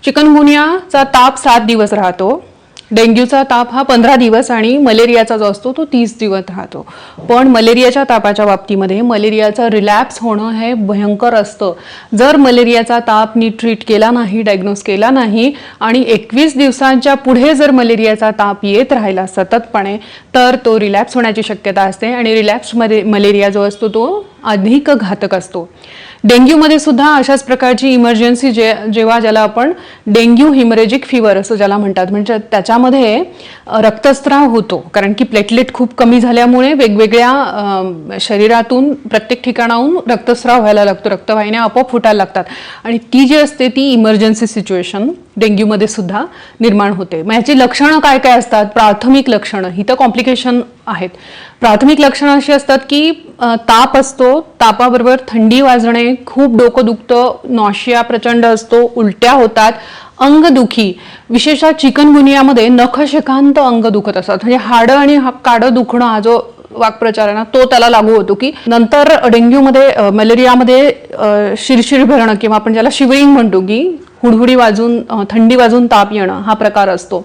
चिकनगुनियाचा ताप 7 दिवस राहतो, डेंग्यूचा ताप हा 15 दिवस आणि मलेरियाचा जो असतो तो 30 दिवस राहतो. पण मलेरियाच्या तापाच्या बाबतीमध्ये मलेरियाचा रिलॅप्स होणं हे भयंकर असतं. जर मलेरियाचा ताप नीट ट्रीट केला नाही, डायग्नोज केला नाही आणि 21 दिवसांच्या पुढे जर मलेरियाचा ताप येत राहिला सततपणे, तर तो रिलॅप्स होण्याची शक्यता असते आणि रिलॅप्समध्ये मलेरिया जो असतो तो अधिक घातक असतो. डेंग्यूमध्ये सुद्धा अशाच प्रकारची इमर्जन्सी जेव्हा ज्याला आपण डेंग्यू हिमरेजिक फिवर असं ज्याला म्हणतात, म्हणजे त्याच्यामध्ये रक्तस्राव होतो. कारण की प्लेटलेट खूप कमी झाल्यामुळे वेगवेगळ्या शरीरातून प्रत्येक ठिकाणाहून रक्तस्राव व्हायला लागतो, रक्तवाहिन्या आपोआप फुटायला लागतात आणि ती जी असते ती इमर्जन्सी सिच्युएशन डेंग्यूमध्ये सुद्धा निर्माण होते. मग ह्याची लक्षणं काय काय असतात? प्राथमिक लक्षणं ही तर कॉम्प्लिकेशन आहेत. प्राथमिक लक्षणं अशी असतात की ताप असतो, तापाबरोबर थंडी वाजणे, खूप डोकं दुखतं, नॉशिया प्रचंड असतो, उलट्या होतात, अंगदुखी, विशेषतः चिकनगुनियामध्ये नखशिखांत अंग दुखत असतात. म्हणजे हाडं आणि काडं दुखणं हा जो वाक्प्रचार आहे ना तो त्याला लागू होतो. की नंतर डेंग्यूमध्ये मलेरियामध्ये शिरशिर भरणं किंवा आपण ज्याला शिवरिंग म्हणतो की हुडहुडी वाजून थंडी वाजून ताप येणं हा प्रकार असतो.